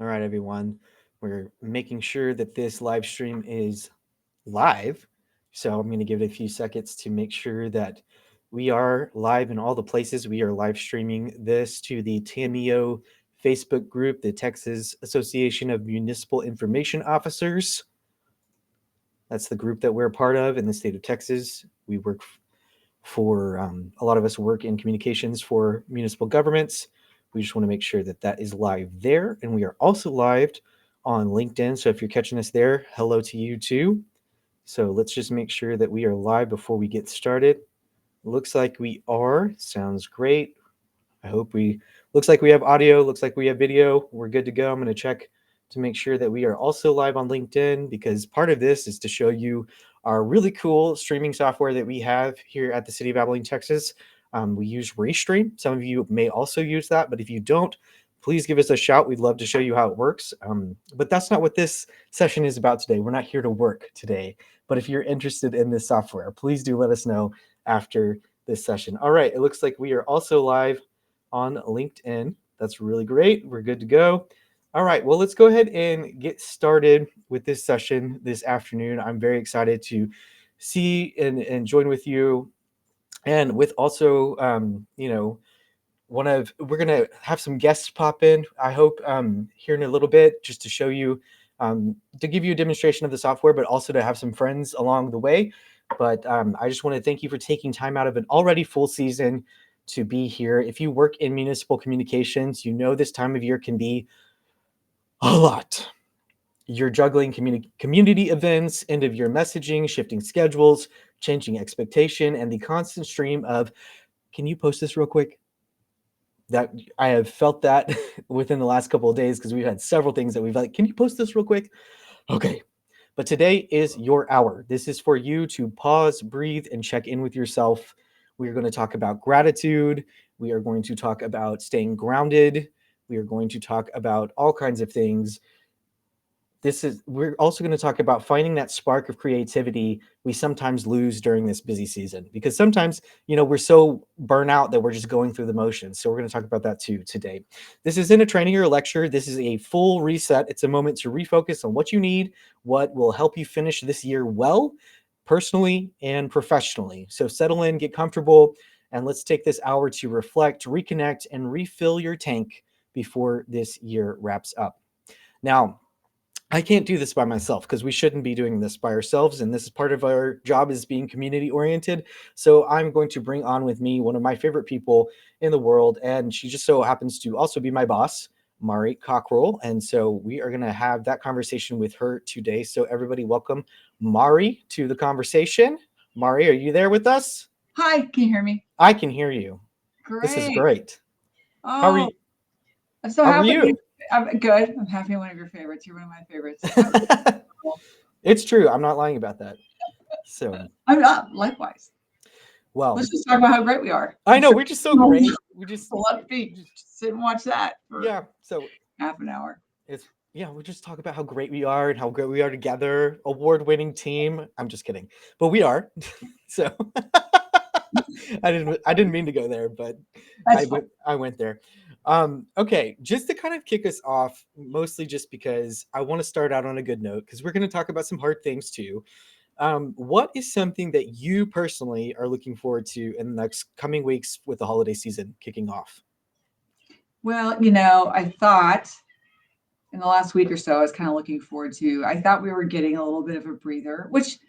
All right, everyone. We're making sure that this live stream is live. So I'm going to give it a few seconds to make sure that we are live in all the places. We are live streaming this to the TAMIO Facebook group, the Texas Association of Municipal Information Officers. That's the group that we're a part of in the state of Texas. We work for a lot of us work in communications for municipal governments. We just want to make sure that that is live there. And we are also live on LinkedIn. So if you're catching us there, hello to you too. So let's just make sure that we are live before we get started. Looks like we are. Sounds great. I hope looks like we have audio, looks like we have video. We're good to go. I'm going to check to make sure that we are also live on LinkedIn, because part of this is to show you our really cool streaming software that we have here at the City of Abilene, Texas. We use Restream. Some of you may also use that, but if you don't, please give us a shout. We'd love to show you how it works. But that's not what this session is about today. We're not here to work today. But if you're interested in this software, please do let us know after this session. All right, it looks like we are also live on LinkedIn. That's really great. We're good to go. All right, well, let's go ahead and get started with this session this afternoon. I'm very excited to see and join with you, and with also, we're going to have some guests pop in, I hope, here in a little bit, just to show you, to give you a demonstration of the software, but also to have some friends along the way. But I just want to thank you for taking time out of an already full season to be here. If you work in municipal communications, you know this time of year can be a lot. You're juggling community events, end of year messaging, shifting schedules, changing expectation, and the constant stream of, can you post this real quick? That I have felt that within the last couple of days, because we've had several things that we've like, can you post this real quick? Okay. But today is your hour. This is for you to pause, breathe, and check in with yourself. We are going to talk about gratitude. We are going to talk about staying grounded. We are going to talk about all kinds of things. We're also going to talk about finding that spark of creativity we sometimes lose during this busy season, because sometimes, we're so burnt out that we're just going through the motions. So we're going to talk about that too today. This isn't a training or a lecture. This is a full reset. It's a moment to refocus on what you need, what will help you finish this year well, personally and professionally. So settle in, get comfortable, and let's take this hour to reflect, reconnect, and refill your tank before this year wraps up. Now, I can't do this by myself, because we shouldn't be doing this by ourselves. And this is part of our job, is being community oriented. So I'm going to bring on with me one of my favorite people in the world. And she just so happens to also be my boss, Mari Cockrell. And so we are going to have that conversation with her today. So everybody, welcome Mari to the conversation. Mari, are you there with us? Hi, can you hear me? I can hear you. Great. This is great. Oh, How are you? I'm so How are happy. you? I'm good. I'm happy. I'm one of your favorites. You're one of my favorites. It's true. I'm not lying about that. So I'm not. Likewise. well, Let's just talk about how great we are. I I'm know sure we're just so great. We just a lot of feet. Just sit and watch that for yeah. So half an hour. we just talk about how great we are and how great we are together. Award-winning team. I'm just kidding, but we are. So I didn't mean to go there, but That's fine. I went there. Okay, just to kind of kick us off, mostly just because I want to start out on a good note, because we're going to talk about some hard things too. What is something that you personally are looking forward to in the next coming weeks with the holiday season kicking off? Well, I thought in the last week or so, I was kind of looking forward to. I thought we were getting a little bit of a breather, which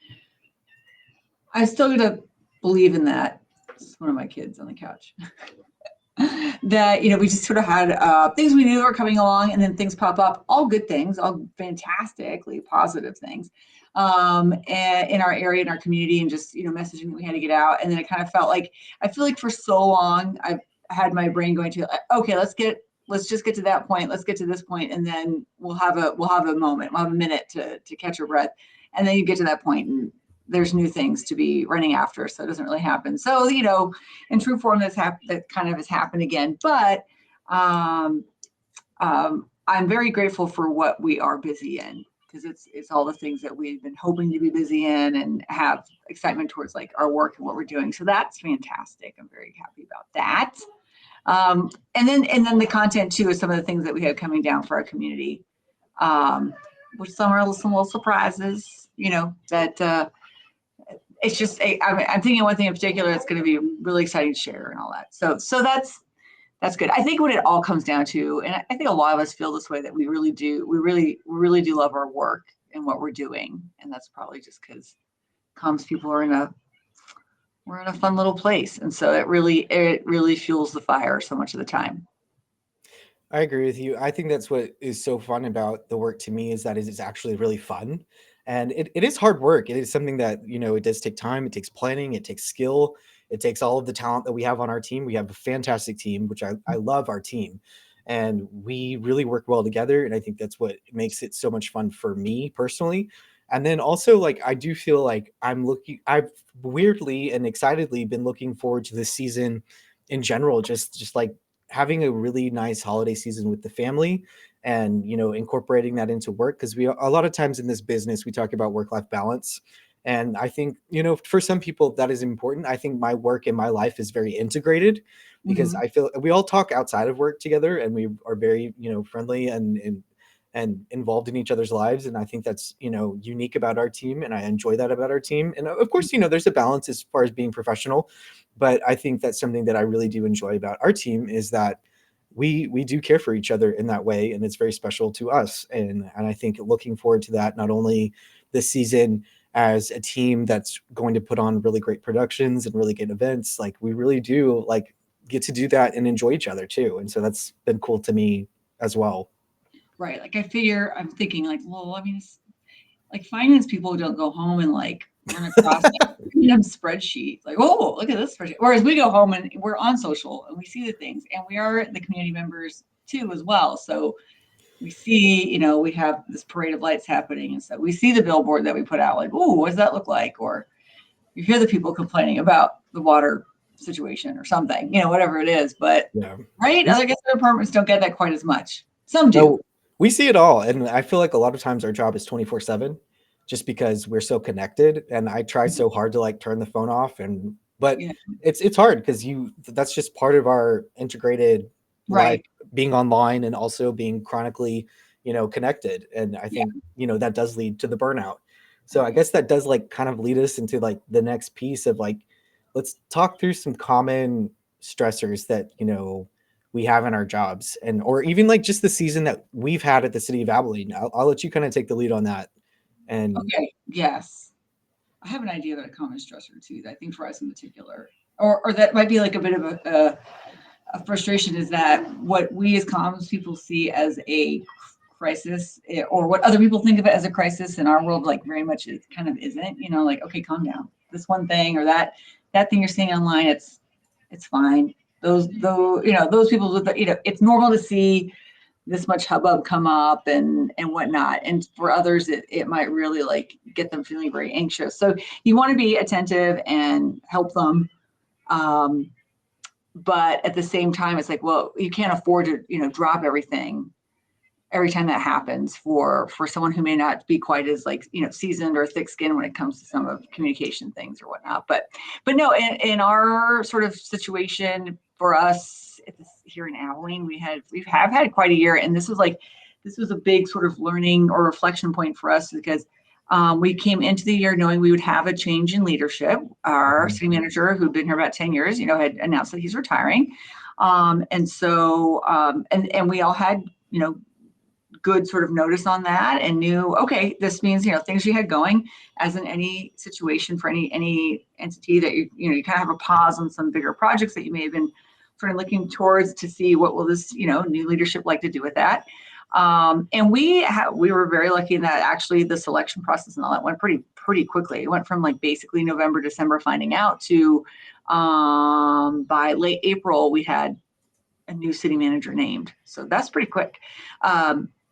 I still gonna believe in that. It's one of my kids on the couch. That we just sort of had things we knew were coming along, and then things pop up, all good things, all fantastically positive things, and in our area, in our community, and just messaging that we had to get out. And then it kind of felt like, I feel like for so long I've had my brain going to, okay, let's just get to that point, let's get to this point, and then we'll have a moment, we'll have a minute to catch our breath. And then you get to that point and there's new things to be running after, so it doesn't really happen. So in true form, that kind of has happened again. But I'm very grateful for what we are busy in, because it's all the things that we've been hoping to be busy in and have excitement towards, like our work and what we're doing. So that's fantastic. I'm very happy about that. And then the content too is some of the things that we have coming down for our community, um, which some are some little surprises, that it's just I'm thinking one thing in particular that's going to be really exciting to share and all that. So that's good. I think what it all comes down to, and I think a lot of us feel this way, that we really do love our work and what we're doing, and that's probably just because comms people we're in a fun little place, and so it really fuels the fire so much of the time. I agree with you. I think that's what is so fun about the work to me is that it is actually really fun. And it is hard work. It is something that, it does take time. It takes planning. It takes skill. It takes all of the talent that we have on our team. We have a fantastic team, which I love our team. And we really work well together. And I think that's what makes it so much fun for me personally. And then also, like, I do feel like I've weirdly and excitedly been looking forward to this season in general, just like having a really nice holiday season with the family and incorporating that into work, because we a lot of times in this business we talk about work life balance, and I think for some people that is important. I think my work and my life is very integrated because Mhm. I feel we all talk outside of work together and we are very friendly and involved in each other's lives, and I think that's unique about our team, and I enjoy that about our team. And of course there's a balance as far as being professional, but I think that's something that I really do enjoy about our team is that we do care for each other in that way, and it's very special to us. And I think looking forward to that not only this season as a team that's going to put on really great productions and really good events, like we really do like get to do that and enjoy each other too. And so that's been cool to me as well. Right. Like I'm thinking like, well, I mean, like finance people don't go home and like run across like a random spreadsheet. Like, oh, look at this spreadsheet. Whereas we go home and we're on social and we see the things, and we are the community members too as well. So we see, we have this parade of lights happening, and so we see the billboard that we put out. Like, oh, what does that look like? Or you hear the people complaining about the water situation or something, whatever it is. But Yeah. right, We I guess other departments don't get that quite as much. Some do. No, we see it all. And I feel like a lot of times our job is 24/7 just because we're so connected. And I try so hard to like turn the phone off but Yeah. it's hard because that's just part of our integrated life, Right. being online and also being chronically, connected. And I Yeah. think, that does lead to the burnout. So I Right. guess that does like kind of lead us into like the next piece of like, let's talk through some common stressors that, we have in our jobs, and or even like just the season that we've had at the city of Abilene. I'll let you kind of take the lead on that. And Okay. Yes. I have an idea about a common stressor too, that I think for us in particular, or that might be like a bit of a frustration, is that what we as comms people see as a crisis, or what other people think of it as a crisis in our world, like very much it kind of isn't, like, okay, calm down. This one thing or that thing you're seeing online, it's fine. Those people with it's normal to see this much hubbub come up and whatnot. And for others, it might really like get them feeling very anxious. So you want to be attentive and help them. Um, but at the same time, it's like, well, you can't afford to, drop everything every time that happens for someone who may not be quite as like seasoned or thick skinned when it comes to some of communication things or whatnot. But no, in our sort of situation for us here in Abilene, we have had quite a year, and this was a big sort of learning or reflection point for us, because we came into the year knowing we would have a change in leadership. Our Mhm. city manager, who'd been here about 10 years, had announced that he's retiring. And we all had, good sort of notice on that, and knew, okay, this means, things you had going, as in any situation for any entity, that you kind of have a pause on some bigger projects that you may have been sort of looking towards to see what will this, new leadership like to do with that. And we were very lucky in that actually the selection process and all that went pretty quickly. It went from like basically November, December finding out to by late April we had a new city manager named. So that's pretty quick.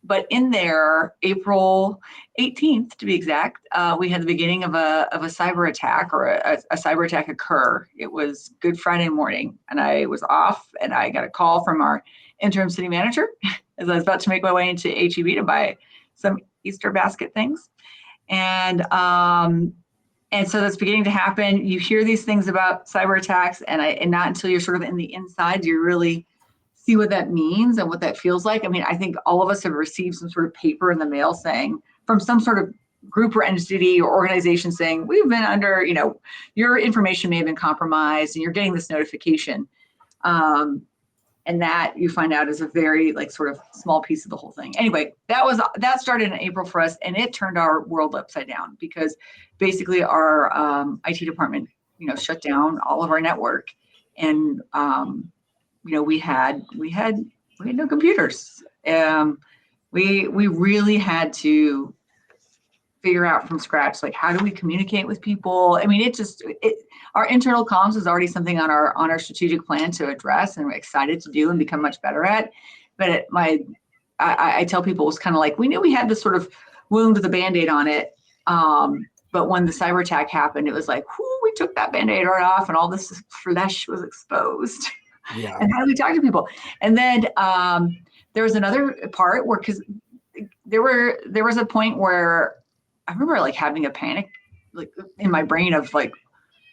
But in there, April 18th, to be exact, we had the beginning of a cyber attack, or a cyber attack occur. It was Good Friday morning, and I was off, and I got a call from our interim city manager as I was about to make my way into HEB to buy some Easter basket things. And And so that's beginning to happen. You hear these things about cyber attacks, and not until you're sort of in the inside do you really see what that means and what that feels like. I mean, I think all of us have received some sort of paper in the mail saying from some sort of group or entity or organization saying we've been under, your information may have been compromised, and you're getting this notification. And that you find out is a very like sort of small piece of the whole thing. Anyway, that started in April for us, and it turned our world upside down because basically our IT department, shut down all of our network, and we had no computers. We really had to figure out from scratch, like, how do we communicate with people? I mean, our internal comms is already something on our strategic plan to address, and we're excited to do and become much better at. But I tell people, it was kind of like, we knew we had this sort of wound with a Band-Aid on it. But when the cyber attack happened, it was like, we took that Band-Aid right off, and all this flesh was exposed. Yeah. And how do we talk to people? And then there was another part where, because there was a point where I remember like having a panic, like in my brain of like,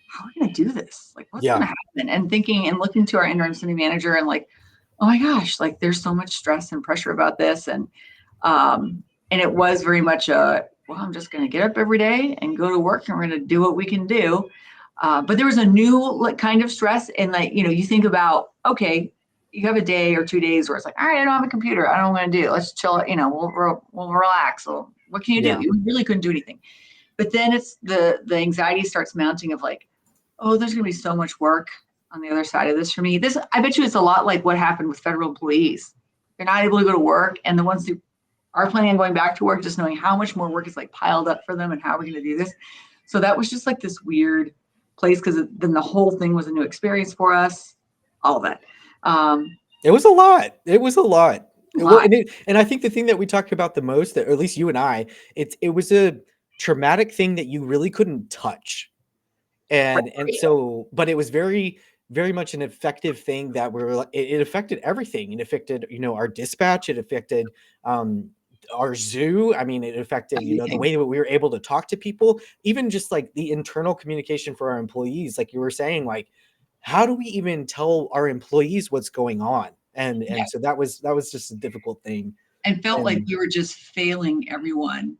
how are we going to do this? Like, what's going to happen? And thinking and looking to our interim city manager and like, oh my gosh, like there's so much stress and pressure about this. And it was very much I'm just going to get up every day and go to work, and we're going to do what we can do. But there was a new like kind of stress, and like, you think about, okay, you have a day or 2 days where it's like, all right, I don't have a computer. I don't know what I'm going to do. Let's chill. We'll relax. So what can you do? You really couldn't do anything. But then it's the anxiety starts mounting of like, oh, there's going to be so much work on the other side of this for me. I bet you it's a lot like what happened with federal employees. They're not able to go to work, and the ones who are planning on going back to work, just knowing how much more work is like piled up for them and how are we going to do this. So that was just like this weird place, because then the whole thing was a new experience for us, all of that. It was a lot. It was a lot. And I think the thing that we talked about the most, that, or at least you and I, it was a traumatic thing that you really couldn't touch. And so, but it was very, very much an effective thing that it affected everything. It affected, our dispatch. It affected our zoo. I mean, it affected, the way that we were able to talk to people, even just like the internal communication for our employees. Like you were saying, like, how do we even tell our employees what's going on? And so that was just a difficult thing. And felt like we were just failing everyone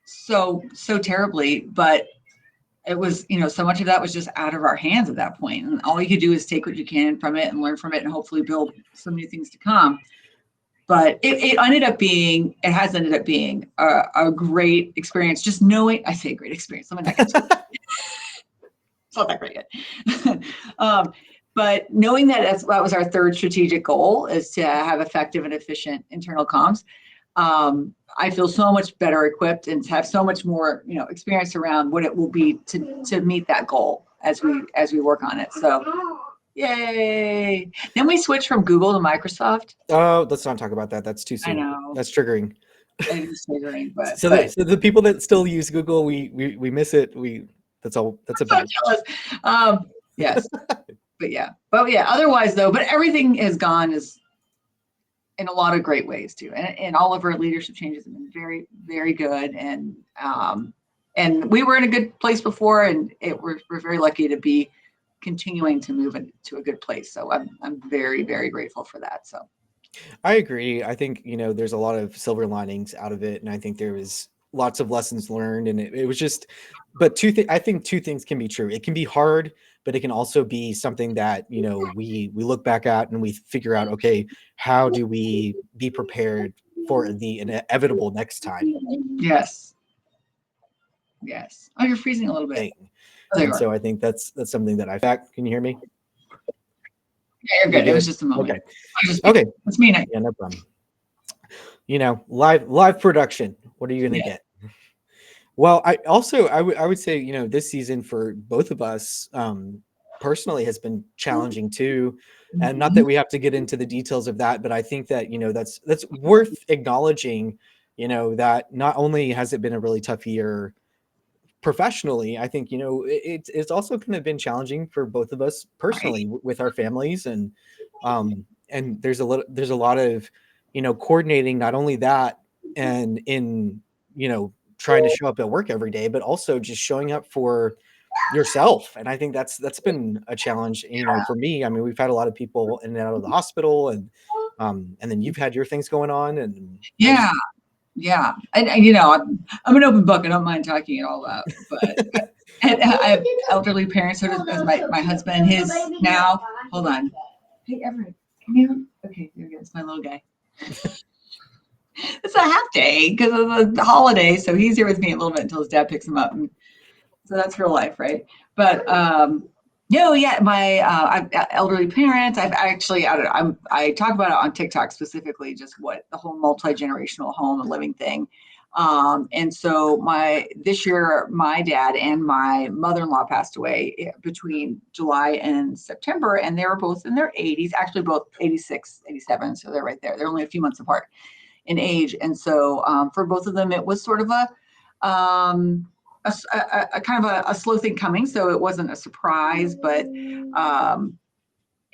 so terriably, but it was, so much of that was just out of our hands at that point. And all you could do is take what you can from it and learn from it and hopefully build some new things to come. But it has ended up being a great experience. Just knowing, I say great experience. Let me not get too it's not that great yet. But knowing that that was our third strategic goal, is to have effective and efficient internal comms. I feel so much better equipped and have so much more, experience around what it will be to meet that goal as we work on it. So, yay! Then we switched from Google to Microsoft. Oh, let's not talk about that. That's too soon. I know. That's triggering. It is triggering, but so the people that still use Google, we miss it. That's all. That's about. Yes, but yeah. Otherwise, though, but everything has gone in a lot of great ways too, and all of our leadership changes have been very, very good, and we were in a good place before, and we're very lucky to be continuing to move into a good place. So I'm very, very grateful for that. So I agree. I think, there's a lot of silver linings out of it, and I think there was lots of lessons learned, and it was just, but I think two things can be true. It can be hard, but it can also be something that, we look back at and we figure out, okay, how do we be prepared for the inevitable next time? Yes. Oh, you're freezing a little bit. And so I think that's something that can you hear me? Yeah, you're good. It was just a moment. Okay. That's me. Yeah, no problem. Live production. What are you going to get? Well, I would say, this season for both of us, personally has been challenging too. And not that we have to get into the details of that, but I think that, that's worth acknowledging, that not only has it been a really tough year professionally, I think, it's also kind of been challenging for both of us personally with our families, and there's a lot of, coordinating not only that and in, trying to show up at work every day, but also just showing up for yourself. And I think that's been a challenge, for me. I mean, we've had a lot of people in and out of the hospital, and then you've had your things going on, and I just Yeah, yeah. And I'm an open book. I don't mind talking it all up. But I have elderly parents. So does my husband. His now. Hold on. Hey, Everett, come here. Okay, there he is. My little guy. It's a half day because of the holiday, so he's here with me a little bit until his dad picks him up. And so that's real life, right? But no, yeah, my I've elderly parents. I've actually I talk about it on TikTok specifically, just what the whole multi-generational home and living thing. And so my this year, my dad and my mother-in-law passed away between July and September, and they were both in their 80s, actually both 86, 87. So they're right there. They're only a few months apart in age. And so for both of them, it was sort of a kind of a slow thing coming. So it wasn't a surprise, but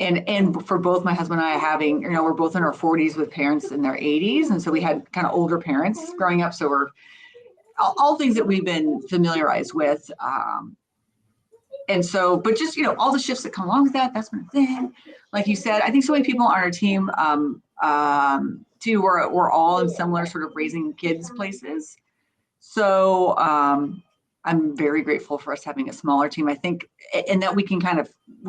and for both my husband and I having, we're both in our 40s with parents in their 80s. And so we had kind of older parents growing up. So we're all things that we've been familiarized with. And so, but just, all the shifts that come along with that, that's been a thing. Like you said, I think so many people on our team, too, we're all in similar sort of raising kids places. So I'm very grateful for us having a smaller team. I think, and that we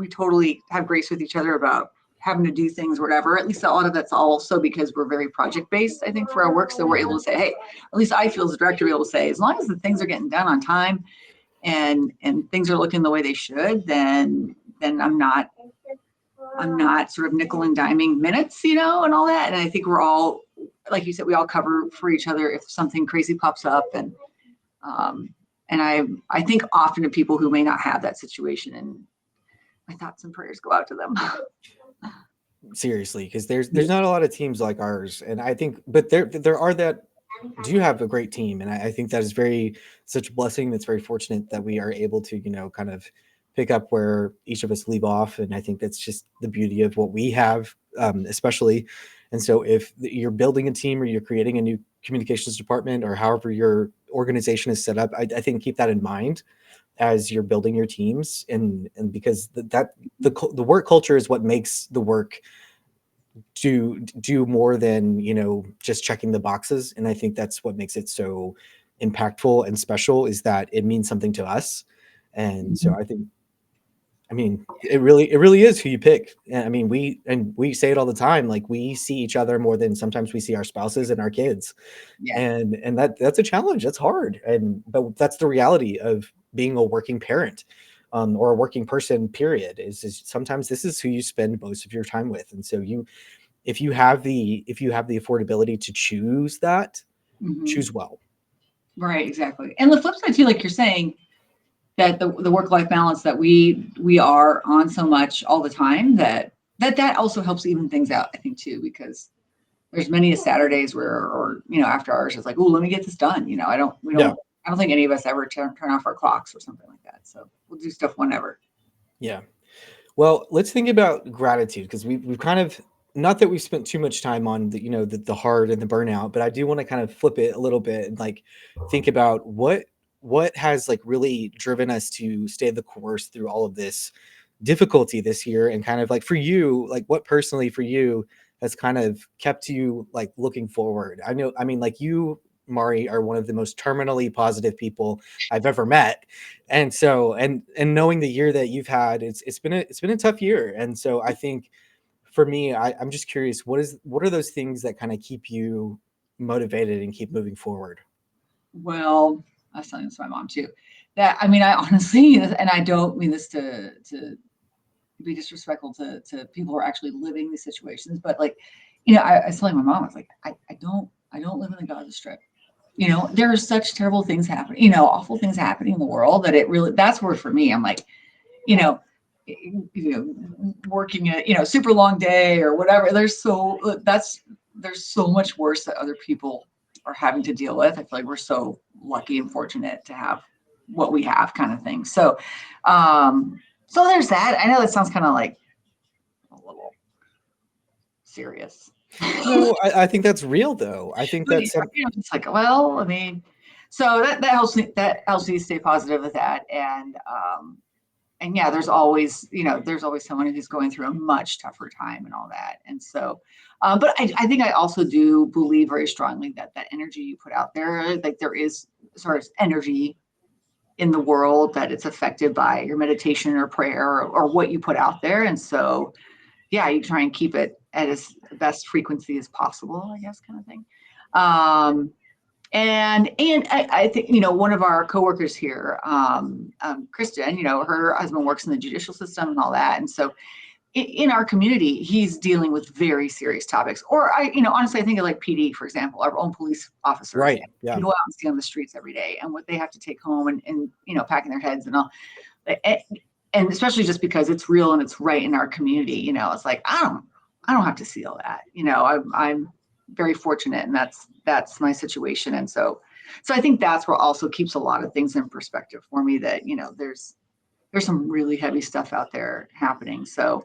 totally have grace with each other about having to do things, whatever. At least a lot of that's also because we're very project based, I think, for our work. So we're able to say, hey, at least I feel as a director, be able to say, as long as the things are getting done on time and things are looking the way they should, then I'm not sort of nickel and diming minutes, and all that. And I think we're all, like you said, we all cover for each other if something crazy pops up. And I think often to people who may not have that situation, and my thoughts and prayers go out to them. seriously, because there's not a lot of teams like ours, and I think, but there are that do have a great team, and I think that is very such a blessing. That's very fortunate that we are able to kind of pick up where each of us leave off, and I think that's just the beauty of what we have, especially. And so, if you're building a team or you're creating a new communications department or however your organization is set up, I think keep that in mind as you're building your teams, and because the work culture is what makes the work do more than just checking the boxes. And I think that's what makes it so impactful and special, is that it means something to us. And so I think, I mean, it really is who you pick. And I mean, we say it all the time, like we see each other more than sometimes we see our spouses and our kids. Yeah. And that's a challenge. That's hard. But that's the reality of being a working parent, or a working person, period, is sometimes this is who you spend most of your time with. And so if you have the affordability to choose that, Mm-hmm. choose well. Right. Exactly. And the flip side too, like you're saying, that the work life balance that we are on so much all the time, that also helps even things out, I think, too, because there's many Saturdays where, or after hours, it's like, oh, let me get this done. Yeah. I don't think any of us ever turn off our clocks or something like that. So we'll do stuff whenever. Yeah. Well, let's think about gratitude, because we've kind of, not that we've spent too much time on the hard and the burnout, but I do want to kind of flip it a little bit and like think about what has like really driven us to stay the course through all of this difficulty this year, and kind of like for you, like what personally for you has kind of kept you like looking forward. I mean, like you, Mari, are one of the most terminally positive people I've ever met. And so, and knowing the year that you've had, it's been a tough year. And so I think for me, I'm just curious, what are those things that kind of keep you motivated and keep moving forward? Well, I was telling this to my mom too. That I mean, I honestly, and I don't mean this to be disrespectful to people who are actually living these situations, but like, I was telling my mom, I was like, I don't live in the Gaza Strip. There are such terrible things happening, awful things happening in the world, that that's where for me, I'm like, you know, working a super long day or whatever. There's so much worse that other people are having to deal with. I feel like we're so lucky and fortunate to have what we have, kind of thing. So there's that. I know that sounds kind of like a little serious. No, I think that's real though. I think But that's some. it's like, well, I mean, So that helps me stay positive with that. And yeah, there's always someone who's going through a much tougher time and all that. And so, but I think I also do believe very strongly that that energy you put out there, like there is sort of energy in the world that it's affected by your meditation or prayer or what you put out there. And so, yeah, you try and keep it at its best frequency as possible, I guess, kind of thing. Um, and I think one of our coworkers here, Kristen, her husband works in the judicial system and all that, and so in our community, he's dealing with very serious topics. Or honestly, I think of like PD, for example, our own police officers. Right. You Yeah. go out and see on the streets every day, and what they have to take home, and packing their heads and all, and especially just because it's real and it's right in our community. It's like I don't have to see all that. I'm very fortunate, and that's my situation. And so I think that's what also keeps a lot of things in perspective for me. That there's some really heavy stuff out there happening. So,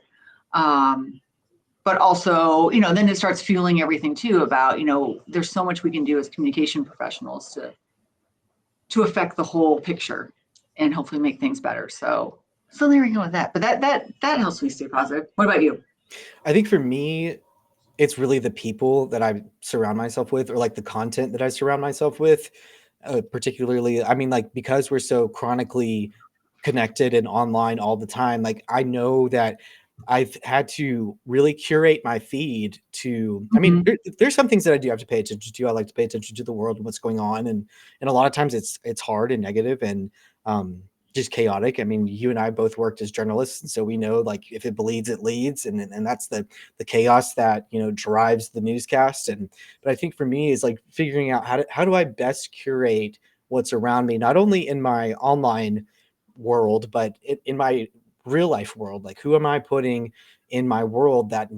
but also, then it starts fueling everything too about, there's so much we can do as communication professionals to affect the whole picture and hopefully make things better. So there we go with that. But that helps me stay positive. What about you? I think for me, it's really the people that I surround myself with, or like the content that I surround myself with. Particularly, I mean, like, because we're so chronically connected and online all the time, like I know that I've had to really curate my feed to, I mean, Mm-hmm. there's some things that I do have to pay attention to. I like to pay attention to the world and what's going on. And a lot of times it's hard and negative and just chaotic. I mean, you and I both worked as journalists, and so we know, like, if it bleeds, it leads. And that's the chaos that, drives the newscast. But I think for me is like figuring out how do I best curate what's around me, not only in my online world, but in my real life world. Like, who am I putting in my world that,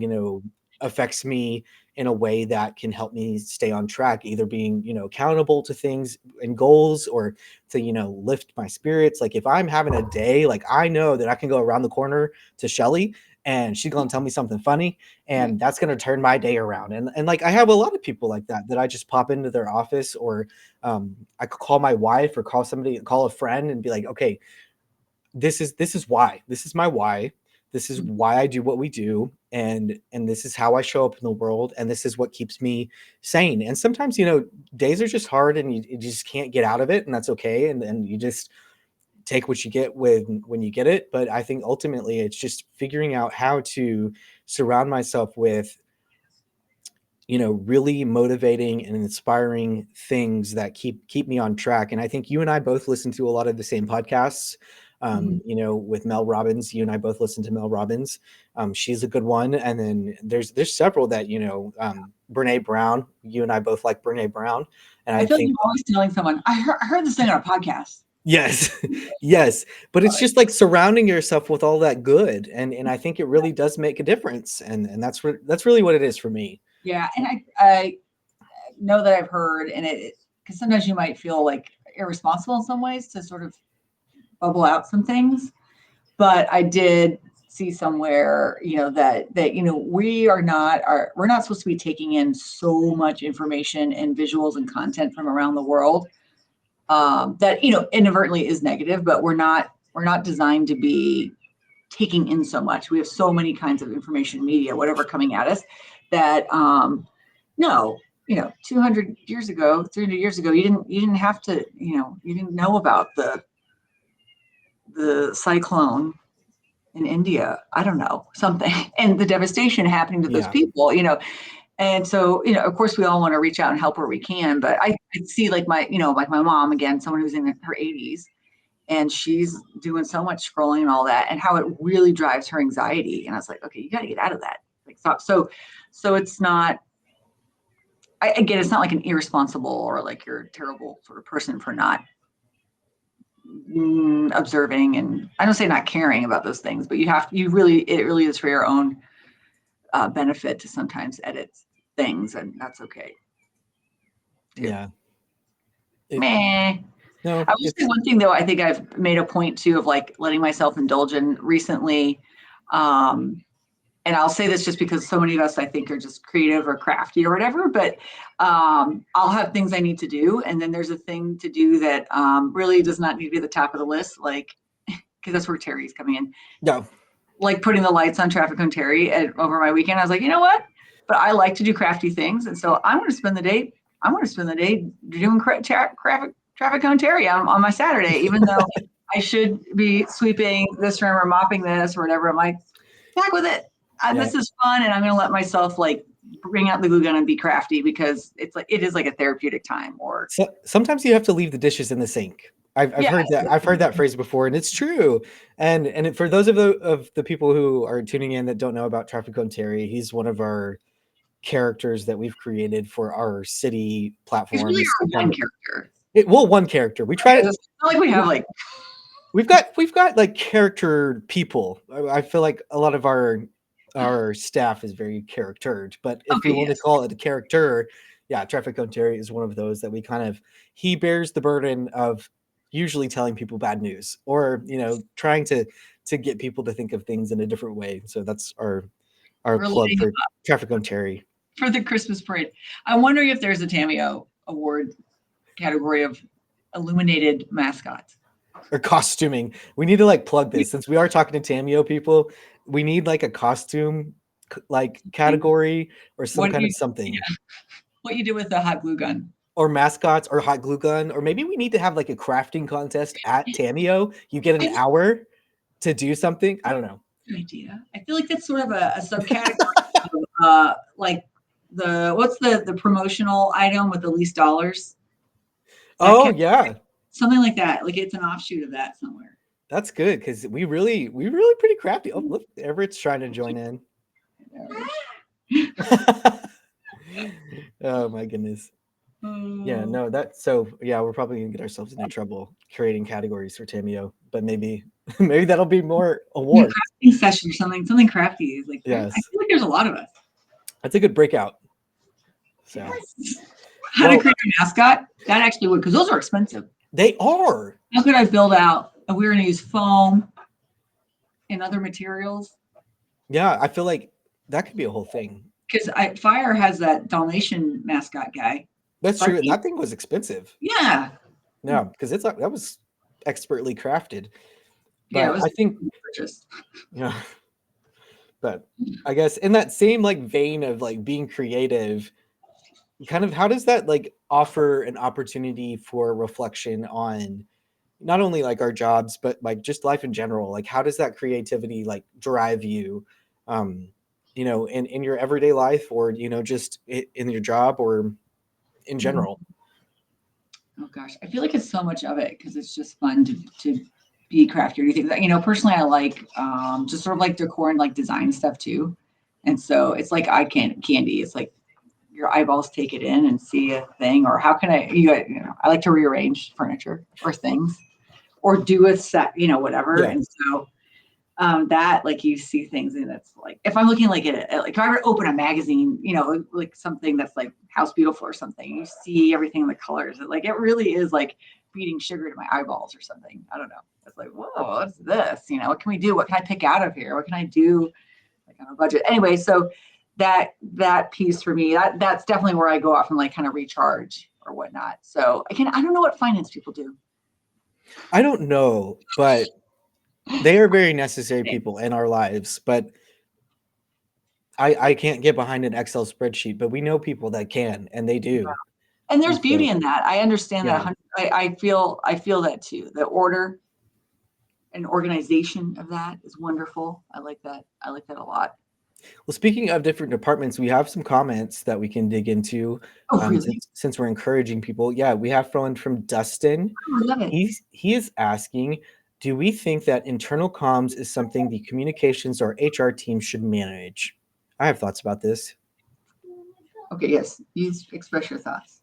affects me in a way that can help me stay on track, either being, accountable to things and goals, or to, lift my spirits. Like, if I'm having a day, like, I know that I can go around the corner to Shelly and she's going to tell me something funny, and that's going to turn my day around. And like, I have a lot of people like that I just pop into their office, or I could call my wife or call a friend and be like, okay, this is why. This is my why. This is why I do what we do, and this is how I show up in the world, and this is what keeps me sane. And sometimes, days are just hard, and you just can't get out of it, and that's okay. And you just take what you get when you get it. But I think ultimately it's just figuring out how to surround myself with, really motivating and inspiring things that keep me on track. And I think you and I both listen to a lot of the same podcasts. Mm-hmm. With Mel Robbins, you and I both listen to Mel Robbins. She's a good one. And then there's several that, Brene Brown, you and I both like Brene Brown. And I I feel like think, you're always telling someone, I heard this thing on a podcast. yes, yes, but it's just like surrounding yourself with all that good. And I think it really does make a difference. And that's really what it is for me. Yeah, and I know that I've heard, and because sometimes you might feel like irresponsible in some ways to sort of bubble out some things. But I did see somewhere, that we're not supposed to be taking in so much information and visuals and content from around the world, that inadvertently is negative, but we're not designed to be taking in so much. We have so many kinds of information media, whatever coming at us, that no, 200 years ago, 300 years ago, you didn't have to, you didn't know about the cyclone in India. I don't know, something, and the devastation happening to those Yeah. people. And so, of course, we all want to reach out and help where we can. But I could see, like my mom, again, someone who's in her 80s, and she's doing so much scrolling and all that, and how it really drives her anxiety. And I was like, okay, you got to get out of that. Like, stop. So it's not. Again, it's not like an irresponsible or like you're a terrible sort of person for not observing, and I don't say not caring about those things, but it really is for your own benefit to sometimes edit things, and that's okay too. Yeah. It, Meh. no, I will say it's, one thing though, I think I've made a point too of like letting myself indulge in recently. Um, and I'll say this just because so many of us I think are just creative or crafty or whatever, but I'll have things I need to do, and then there's a thing to do that really does not need to be at the top of the list, like because that's where Terry's coming in, No. like putting the lights on Traffic on Terry over my weekend. I was like, you know what? But I like to do crafty things, and so I'm going to spend the day. I'm going to spend the day doing traffic on Terry on my Saturday, even though I should be sweeping this room or mopping this or whatever. I'm like, back with it. Yeah. This is fun, and I'm going to let myself like bring out the glue gun and be crafty because it is like a therapeutic time. Or So, sometimes you have to leave the dishes in the sink. I've yeah, heard that. I've heard that phrase before, and it's true. And for those of the people who are tuning in that don't know about Traffic Cone Terry, he's one of our characters that we've created for our city he's really platforms. our one character. One character. We try to. It's not like we have like We've got like character people. I feel like a lot of our staff is very charactered, but if we okay, want to yes. call it a character, yeah, Traffic Cone Terry is one of those that we kind of he bears the burden of usually telling people bad news or trying to get people to think of things in a different way. So that's our We're plug lighting for Traffic Cone Terry. for the Christmas parade. I'm wondering if there's a Tamio award category of illuminated mascots. Or costuming. We need to like plug this since we are talking to Tamio people. We need like a costume like category or some kind of something. What you do with the hot glue gun. Or mascots or hot glue gun. Or maybe we need to have like a crafting contest at Tamio. You get an hour to do something. I don't know. Good idea. I feel like that's sort of a subcategory of like what's the promotional item with the least dollars? Oh yeah. Something like that. Like it's an offshoot of that somewhere. That's good because we really pretty crafty. Oh, look, Everett's trying to join in. Oh my goodness. Yeah, no, we're probably gonna get ourselves into trouble creating categories for Tamio, but maybe that'll be more awards. Crafting session or something crafty. Like yes, I feel like there's a lot of us. That's a good breakout. So how to create a mascot? That actually would, because those are expensive. They are. How could I build out? And we're going to use foam and other materials. Yeah, I feel like that could be a whole thing. Because Fire has that Dalmatian mascot guy. That's true. That thing was expensive. Yeah. Yeah, because that was expertly crafted. But yeah, it was I think purchased. Yeah. But I guess in that same like vein of like being creative, kind of how does that like offer an opportunity for reflection on not only like our jobs, but like just life in general? Like how does that creativity like drive you, in your everyday life or, just in your job or in general? Oh gosh, I feel like it's so much of it because it's just fun to be crafty or do things. Personally, I like just sort of like decor and like design stuff too. And so it's like eye candy. It's like your eyeballs take it in and see a thing. Or how can I like to rearrange furniture or things, or do a set, whatever. Yeah. And so that like you see things and it's like if I'm looking like if I were to open a magazine, like something that's like House Beautiful or something, you see everything in the colors. It really is like feeding sugar to my eyeballs or something. I don't know. It's like, whoa, what's this? What can we do? What can I pick out of here? What can I do like on a budget? Anyway, so that piece for me, that's definitely where I go off and like kind of recharge or whatnot. So I don't know what finance people do. I don't know, but they are very necessary people in our lives. But I can't get behind an Excel spreadsheet, but we know people that can, and they do. And there's beauty in that. I understand that. I feel that too. The order and organization of that is wonderful. I like that. I like that a lot. Well, speaking of different departments, we have some comments that we can dig into. Oh, really? Since we're encouraging people. Yeah, we have one from Dustin. Oh, I love it. He is asking, do we think that internal comms is something the communications or HR team should manage? I have thoughts about this. Okay, yes. You express your thoughts.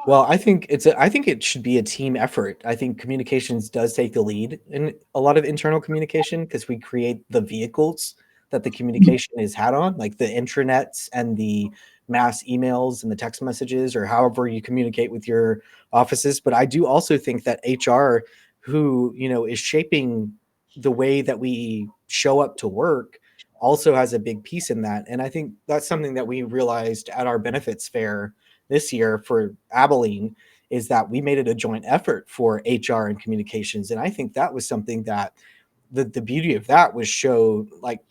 Well, I think it should be a team effort. I think communications does take the lead in a lot of internal communication because we create the vehicles that the communication is had on, like the intranets and the mass emails and the text messages or however you communicate with your offices. But I do also think that HR, who, is shaping the way that we show up to work, also has a big piece in that. And I think that's something that we realized at our benefits fair this year for Abilene, is that we made it a joint effort for HR and communications. And I think that was something that the beauty of that was show like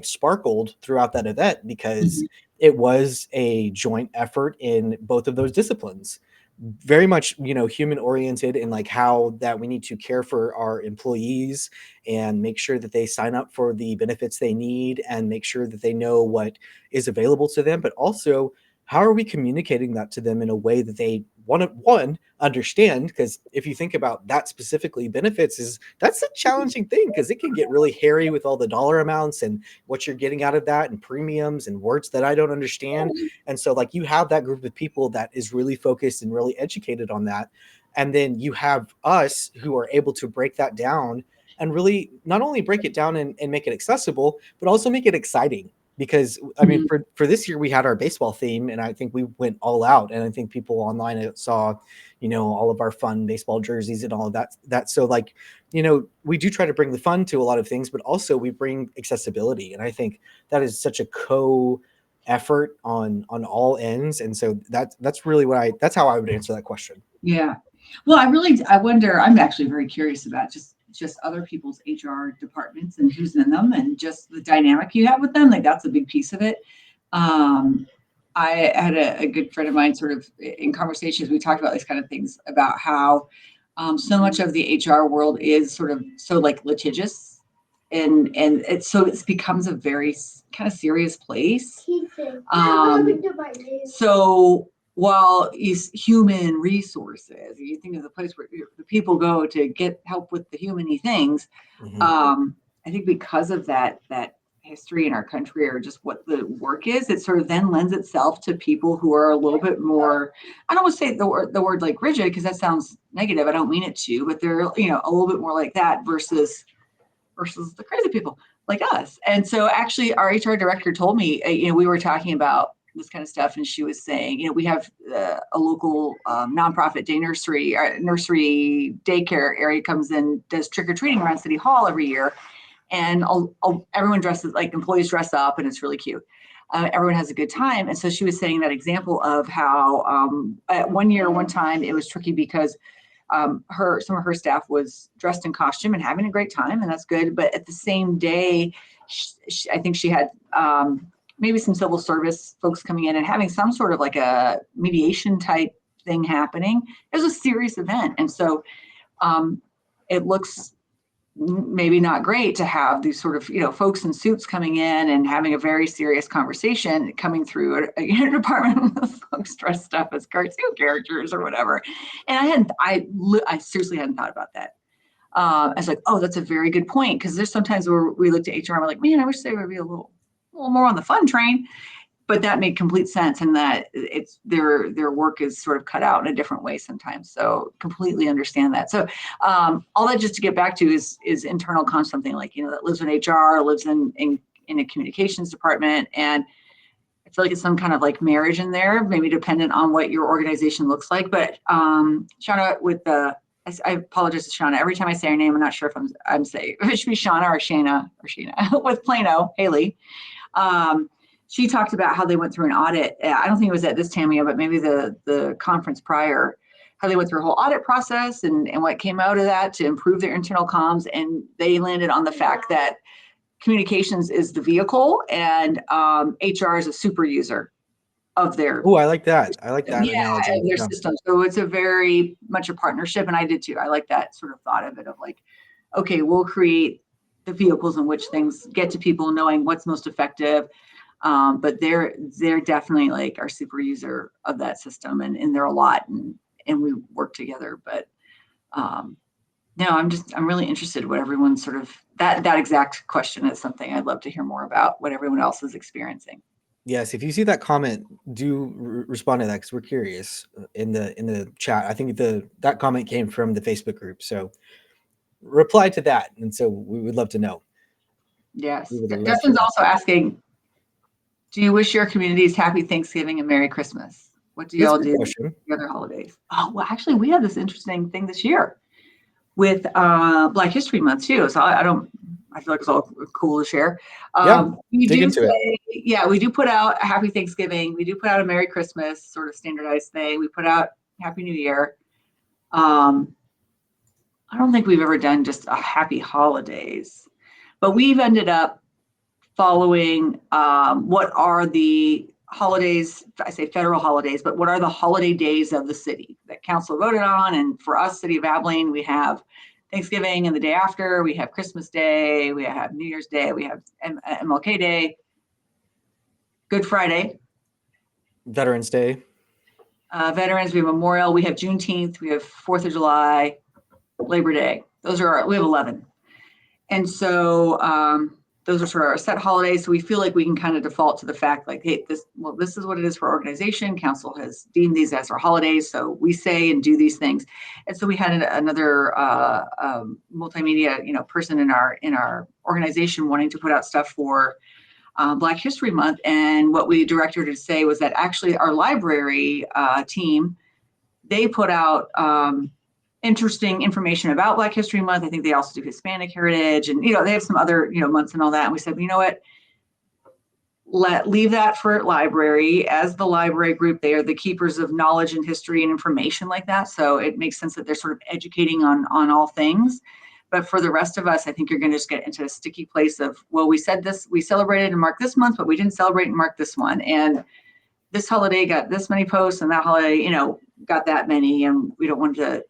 sparkled throughout that event, because Mhm. it was a joint effort in both of those disciplines, very much, human oriented, and like how that we need to care for our employees and make sure that they sign up for the benefits they need and make sure that they know what is available to them, but also how are we communicating that to them in a way that they want to, one, understand? Because if you think about that specifically, benefits is that's a challenging thing, because it can get really hairy with all the dollar amounts and what you're getting out of that and premiums and words that I don't understand. And so like you have that group of people that is really focused and really educated on that. And then you have us who are able to break that down and really not only break it down and make it accessible, but also make it exciting. Because I mean, Mhm. for this year we had our baseball theme, and I think we went all out. And I think people online saw, all of our fun baseball jerseys and all of that. So like, we do try to bring the fun to a lot of things, but also we bring accessibility. And I think that is such a effort on all ends. And so that's really that's how I would answer that question. Yeah. Well, I wonder, I'm actually very curious about just other people's HR departments and who's in them and just the dynamic you have with them. Like that's a big piece of it. Um, I had a good friend of mine sort of in conversations, we talked about these kind of things about how so much of the HR world is sort of so like litigious and it becomes a very kind of serious place. So while is human resources, you think of the place where the people go to get help with the humany things. Mhm. I think because of that history in our country or just what the work is, it sort of then lends itself to people who are a little bit more, I don't want to say the word like rigid because that sounds negative. I don't mean it to, but they're, a little bit more like that versus the crazy people like us. And so actually our HR director told me, we were talking about this kind of stuff and she was saying, we have a local nonprofit day nursery daycare area comes in, does trick-or-treating around City Hall every year. And everyone dresses, like employees dress up and it's really cute. Everyone has a good time. And so she was saying that example of how at one time it was tricky because some of her staff was dressed in costume and having a great time, and that's good. But at the same day, I think she had maybe some civil service folks coming in and having some sort of like a mediation type thing happening. It was a serious event, and so it looks maybe not great to have these sort of folks in suits coming in and having a very serious conversation coming through a department with folks dressed up as cartoon characters or whatever. And I seriously hadn't thought about that. I was like, oh, that's a very good point, because there's sometimes where we looked at HR and we're like, man, I wish they would be a little more on the fun train. But that made complete sense, and that it's their work is sort of cut out in a different way sometimes. So completely understand that. So all that just to get back to is internal comms, something like that lives in HR, lives in a communications department, and I feel like it's some kind of like marriage in there, maybe dependent on what your organization looks like. But Shauna, I apologize to Shauna. Every time I say her name, I'm not sure if I'm saying if it should be Shauna or Shana with Plano, Haley. She talked about how they went through an audit. I don't think it was at this Tamia, but maybe the conference prior, how they went through a whole audit process and what came out of that to improve their internal comms. And they landed on the fact that communications is the vehicle and HR is a super user of their Oh, I like that. I like that of analogy. their Yeah. system. So it's a very much a partnership. And I did too. I like that sort of thought of it of like, okay, we'll create the vehicles in which things get to people, knowing what's most effective. But they're definitely like our super user of that system, and they're a lot, and we work together. But no, I'm really interested what everyone sort of that exact question is something I'd love to hear more about what everyone else is experiencing. Yes, if you see that comment, do respond to that, because we're curious in the chat. I think that comment came from the Facebook group, so reply to that, and so we would love to know. We Yes, would love to Dustin's know. also asking, do you wish your communities happy Thanksgiving and Merry Christmas? What do That's a y'all good do question. the other holidays? Oh, well, actually, we had this interesting thing this year with Black History Month too. So I don't. I feel like it's all cool to share. Yeah, We dig do into it. say, yeah, we do put out a Happy Thanksgiving. We do put out a Merry Christmas, sort of standardized thing. We put out Happy New Year. Um, I don't think we've ever done just a Happy Holidays, but we've ended up following what are the holidays, I say federal holidays, but what are the holiday days of the city that council voted on? And for us, City of Abilene, we have Thanksgiving and the day after, we have Christmas Day, we have New Year's Day, we have MLK Day, Good Friday, Veterans Day. Veterans, we have Memorial, we have Juneteenth, we have 4th of July, Labor Day. We have 11. And so those are sort of our set holidays. So we feel like we can kind of default to the fact like, hey, this is what it is for our organization. Council has deemed these as our holidays. So we say and do these things. And so we had another multimedia, person in our organization wanting to put out stuff for Black History Month. And what we directed her to say was that actually our library team, they put out interesting information about Black History Month. I think they also do Hispanic Heritage, and they have some other months and all that. And we said, you know what, leave that for library. As the library group, they are the keepers of knowledge and history and information like that. So it makes sense that they're sort of educating on all things. But for the rest of us, I think you're going to just get into a sticky place of, well, we said this, we celebrated and marked this month, but we didn't celebrate and mark this one. And this holiday got this many posts, and that holiday, got that many, and we don't want to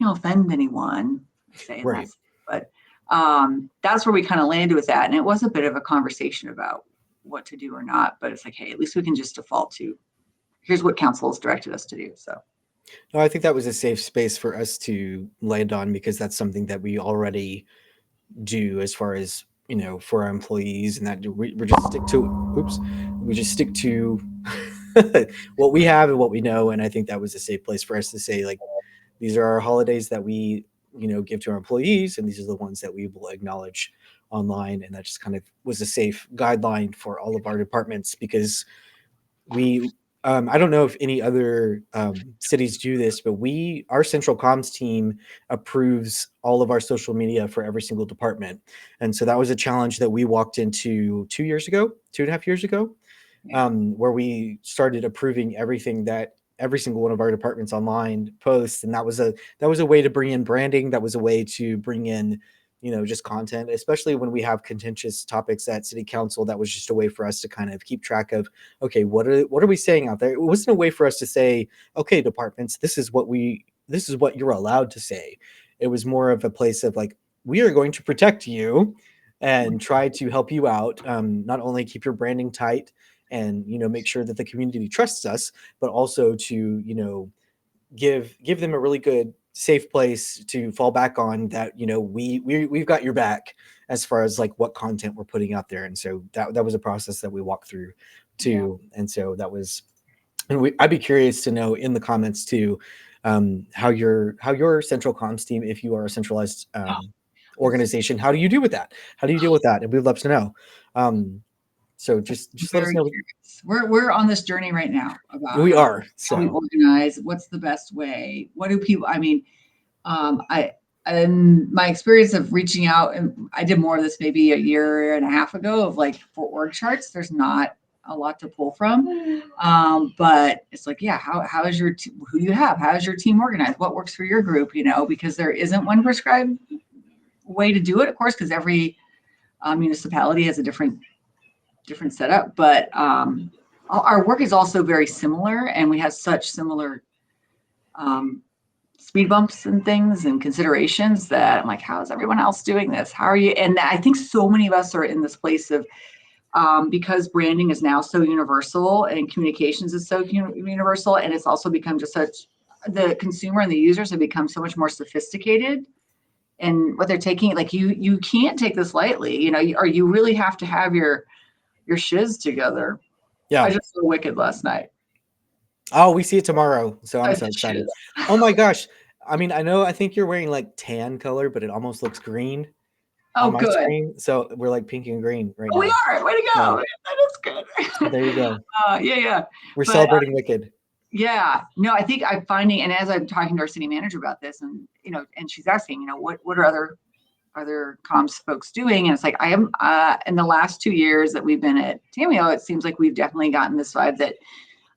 offend anyone saying Right. that. But that's where we kind of landed with that. And it was a bit of a conversation about what to do or not, but it's like, hey, at least we can just default to, here's what council has directed us to do. So No, I think that was a safe space for us to land on because that's something that we already do as far as for our employees, and that we just stick to. Oops, we just stick to what we have and what we know, and I think that was a safe place for us to say like, these are our holidays that we give to our employees, and these are the ones that we will acknowledge online, and that just kind of was a safe guideline for all of our departments because we I don't know if any other cities do this, but our central comms team approves all of our social media for every single department. And so that was a challenge that we walked into 2 years ago, 2.5 years ago, yeah, where we started approving everything that every single one of our departments online posts. And that was a way to bring in branding. That was a way to bring in just content, especially when we have contentious topics at city council. That was just a way for us to kind of keep track of, okay, what are we saying out there? It wasn't a way for us to say, okay, departments, this is what you're allowed to say. It was more of a place of like, we are going to protect you and try to help you out. Not only keep your branding tight and make sure that the community trusts us, but also to give them a really good safe place to fall back on, that we've got your back as far as like what content we're putting out there. And so that was a process that we walked through yeah, too. And so that was, and I'd be curious to know in the comments too, how your central comms team, if you are a centralized organization, how do you deal with that? How do you deal with that? And we'd love to know. So just let us very know. curious. We're on this journey right now about We are. how we So organize, what's the best way, what do people, I mean, I and my experience of reaching out, and I did more of this maybe a year and a half ago of like for org charts, there's not a lot to pull from. But it's like, yeah, how is your who do you have? How is your team organized? What works for your group? Because there isn't one prescribed way to do it, of course, because every municipality has a different setup. But our work is also very similar, and we have such similar um, speed bumps and things and considerations that I'm like, how is everyone else doing this? How are you? And I think so many of us are in this place of, because branding is now so universal and communications is so universal, and it's also become just such, the consumer and the users have become so much more sophisticated and what they're taking. Like you can't take this lightly, or you really have to have your shiz together. I yeah. just saw Wicked last night. Oh, we see it tomorrow, so I'm Such so a excited. shiz. Oh my gosh. I mean, I think you're wearing like tan color, but it almost looks green Oh, on my good. screen. So we're like pink and green right Oh, we now. are. Way to So go. That is good. there you go. Yeah, yeah. We're But celebrating Wicked. yeah, no, I think I'm finding, and as I'm talking to our city manager about this, and and she's asking, what are other other comms folks doing? And it's like, I am, in the last 2 years that we've been at Tamio, it seems like we've definitely gotten this vibe that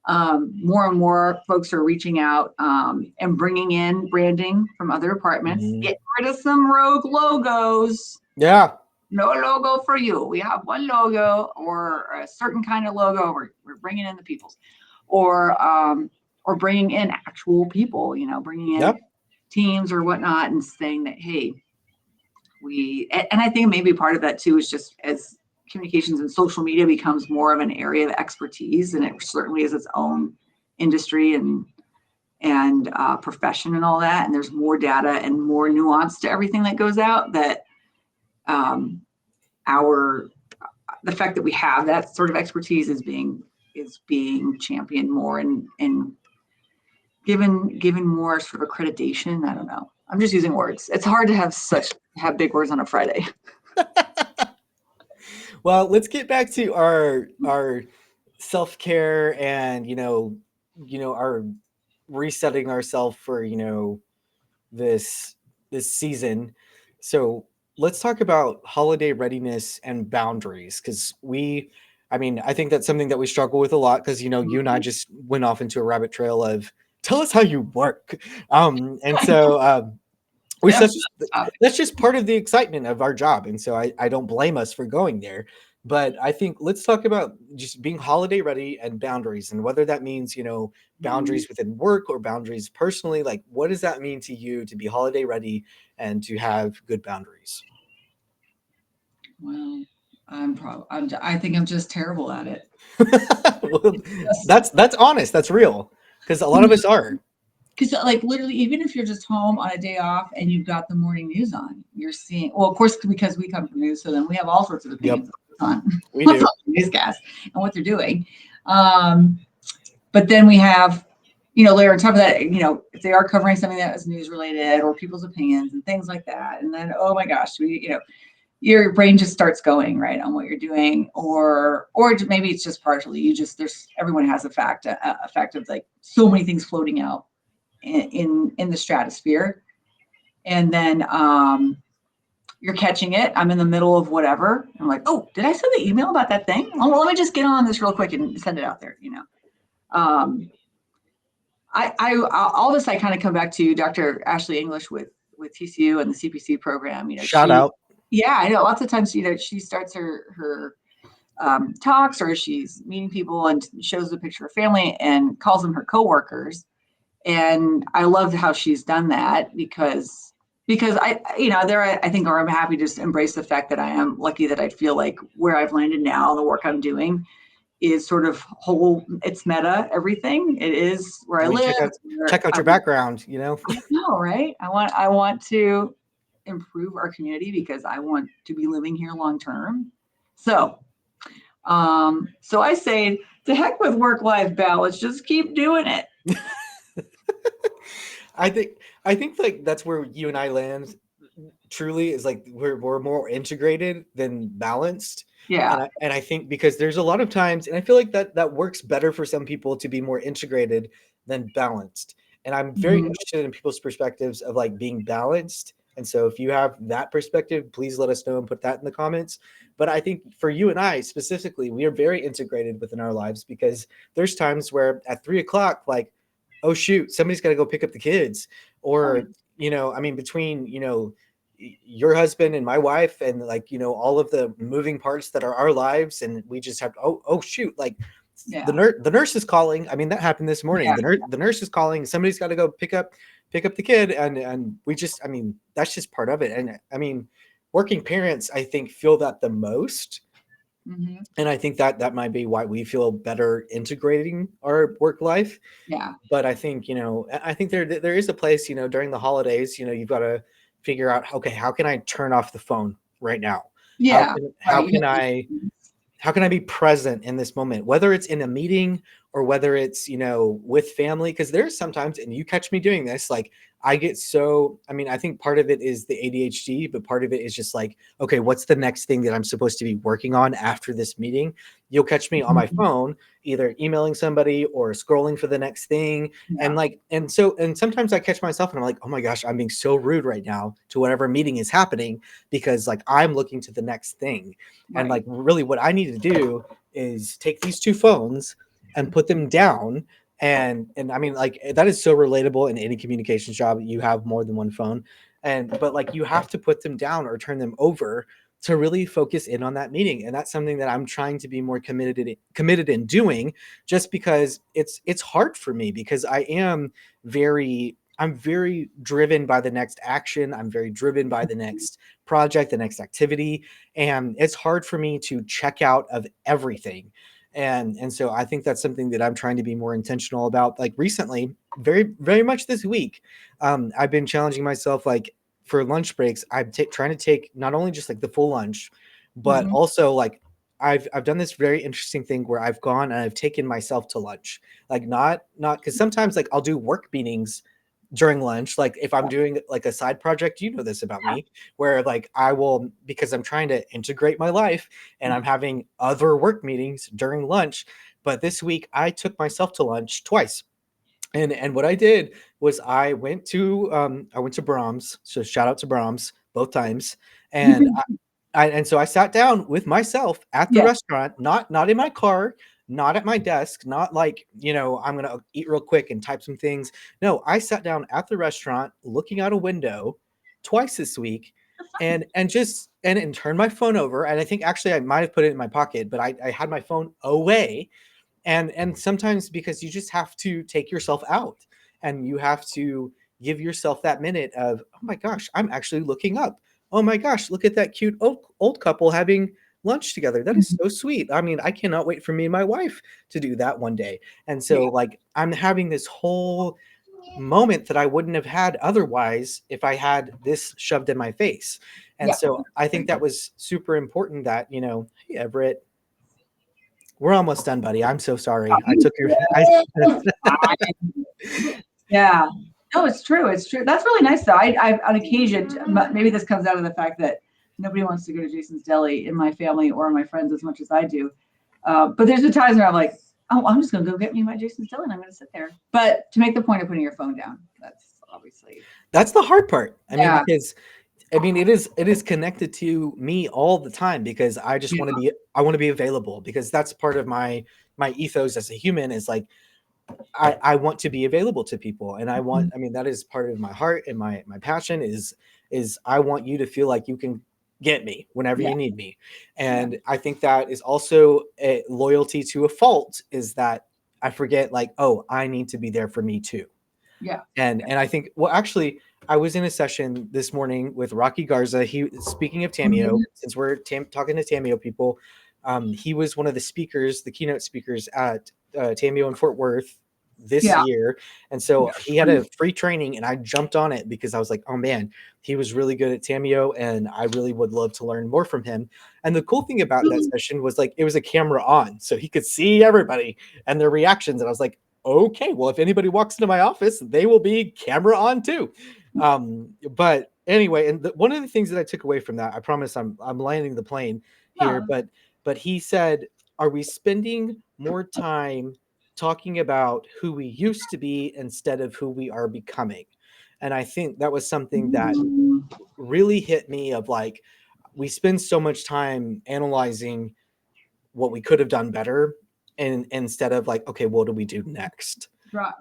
more and more folks are reaching out and bringing in branding from other departments, Mhm. get rid of some rogue logos. Yeah. No logo for you. We have one logo or a certain kind of logo. We're bringing in the people's, or bringing in actual people. Bringing in Yep. teams or whatnot, and saying that, hey, and I think maybe part of that too is just as communications and social media becomes more of an area of expertise, and it certainly is its own industry and profession and all that. And there's more data and more nuance to everything that goes out. That um, our the fact that we have that sort of expertise is being championed more and given more sort of accreditation. I don't know. I'm just using words. It's hard to have big words on a Friday. Well, let's get back to our self-care and our resetting ourselves for this this season. So let's talk about holiday readiness and boundaries because I mean, I think that's something that we struggle with a lot because you and I just went off into a rabbit trail of tell us how you work. And so we That's such the topic. that's just part of the excitement of our job, and so I don't blame us for going there. But I think let's talk about just being holiday ready and boundaries, and whether that means Mhm. boundaries within work or boundaries personally. Like, what does that mean to you to be holiday ready and to have good boundaries? Well, I think I'm just terrible at it. Well, Just that's honest. That's real because a lot of us are. because like literally, even if you're just home on a day off and you've got the morning news on, you're seeing. Well, of course, because we come from news, so then we have all sorts of Yep, opinions on we what's do. on the newscast and what they're doing. Um, but then we have, later on top of that, if they are covering something that is news related or people's opinions and things like that, and then oh my gosh, your brain just starts going right on what you're doing, or maybe it's just partially there's everyone has a fact of like so many things floating out in the stratosphere, and then you're catching it. I'm in the middle of whatever. I'm like, oh, did I send the email about that thing? Oh, well, let me just get on this real quick and send it out there. Um, all this I kind of come back to Dr. Ashley English with TCU and the CPC program. Shout out. Yeah, I know. Lots of times, she starts her talks, or she's meeting people and shows a picture of family and calls them her coworkers. And I love how she's done that because I think, or I'm happy to just embrace the fact that I am lucky that I feel like where I've landed now, the work I'm doing is sort of whole. It's meta everything. It is where I I mean, live. check out It's where check out your background. You know. I know, right? I want to improve our community because I want to be living here long term. So, so I say, to heck with work-life balance. Just keep doing it. I think I think like that's where you and I land truly is like we're more integrated than balanced. Yeah. And I think because there's a lot of times and I feel like that works better for some people to be more integrated than balanced. And I'm very Mhm. interested in people's perspectives of like being balanced. And so if you have that perspective, please let us know and put that in the comments. But I think for you and I specifically, we are very integrated within our lives because there's times where at 3 o'clock, like, oh shoot, somebody's got to go pick up the kids. Right. Or, I mean, between, your husband and my wife and like all of the moving parts that are our lives and we just have to, oh shoot, like Yeah. the nurse is calling. I mean, that happened this morning. Yeah. The nurse is calling, somebody's got to go pick up the kid, and we just, I mean, that's just part of it. And I mean, working parents, I think, feel that the most. Hmm. And I think that might be why we feel better integrating our work life. Yeah. But I think I think there is a place during the holidays you've got to figure out, okay, how can I turn off the phone right now? how Yeah. can how Right. You can have I to. how can I be present in this moment, whether it's in a meeting or whether it's, with family, because there's sometimes, and you catch me doing this, like I get so, I mean, I think part of it is the ADHD, but part of it is just like, okay, what's the next thing that I'm supposed to be working on after this meeting? You'll catch me on my Mhm. phone, either emailing somebody or scrolling for the next thing. Yeah. And sometimes I catch myself and I'm like, oh my gosh, I'm being so rude right now to whatever meeting is happening, because like I'm looking to the next thing. And Right. like really what I need to do is take these two phones and put them down. And I mean, like, that is so relatable in any communications job. You have more than one phone, but like you have to put them down or turn them over to really focus in on that meeting. And that's something that I'm trying to be more committed in doing, just because it's hard for me, because I'm very driven by the next action. I'm very driven by the next project, the next activity, and it's hard for me to check out of everything. And so I think that's something that I'm trying to be more intentional about. Like recently, very very much this week, I've been challenging myself, like for lunch breaks. Trying to take not only just like the full lunch, but Mhm. also like I've done this very interesting thing where I've gone and I've taken myself to lunch. Like not because sometimes like I'll do work meetings during lunch, like if I'm doing like a side project, this about me, where like I will, because I'm trying to integrate my life and I'm having other work meetings during lunch. But this week I took myself to lunch twice. And what I did was I went to Brahms. So shout out to Brahms both times. And so I sat down with myself at the Yeah. restaurant, not in my car, not at my desk, not like, I'm gonna eat real quick and type some things. No, I sat down at the restaurant looking out a window twice this week, and turned my phone over. And I think actually I might have put it in my pocket, but I had my phone away. And sometimes, because you just have to take yourself out, and you have to give yourself that minute of, oh my gosh, I'm actually looking up. Oh my gosh, look at that cute old couple having lunch together. That is so sweet. I mean, I cannot wait for me and my wife to do that one day. And Yeah. so like I'm having this whole moment that I wouldn't have had otherwise if I had this shoved in my face. And Yeah. so I think that was super important that, hey Everett, we're almost done, buddy. I'm so sorry. I took your I Yeah. No, it's true. It's true. That's really nice, though. I on occasion, maybe this comes out of the fact that nobody wants to go to Jason's Deli in my family or my friends as much as I do. But there's been times where I'm like, oh, I'm just going to go get me my Jason's Deli and I'm going to sit there. But to make the point of putting your phone down, that's obviously, That's the hard part. I mean, yeah. because I mean it is connected to me all the time, because Yeah. I want to be available, because that's part of my ethos as a human, is like I want to be available to people, and I mean, that is part of my heart, and my passion is I want you to feel like you can get me whenever Yeah. you need me. Yeah. And I think that is also a loyalty to a fault, is that I forget, like, oh, I need to be there for me too. Yeah. And I think, well, actually, I was in a session this morning with Rocky Garza. Speaking of Tamio, Mhm. since we're talking to Tamio people, he was one of the speakers, the keynote speakers at Tamio in Fort Worth this Yeah. year. And so he had a free training, and I jumped on it because I was like, oh man, he was really good at Tamio, and I really would love to learn more from him. And the cool thing about that session was, like, it was a camera on, so he could see everybody and their reactions. And I was like, okay, well, if anybody walks into my office, they will be camera on too. But anyway, and one of the things that I took away from that, I promise I'm landing the plane here, No. but he said, are we spending more time talking about who we used to be instead of who we are becoming? And I think that was something that Mm. really hit me, of like, we spend so much time analyzing what we could have done better, and instead of like, okay, what do we do next?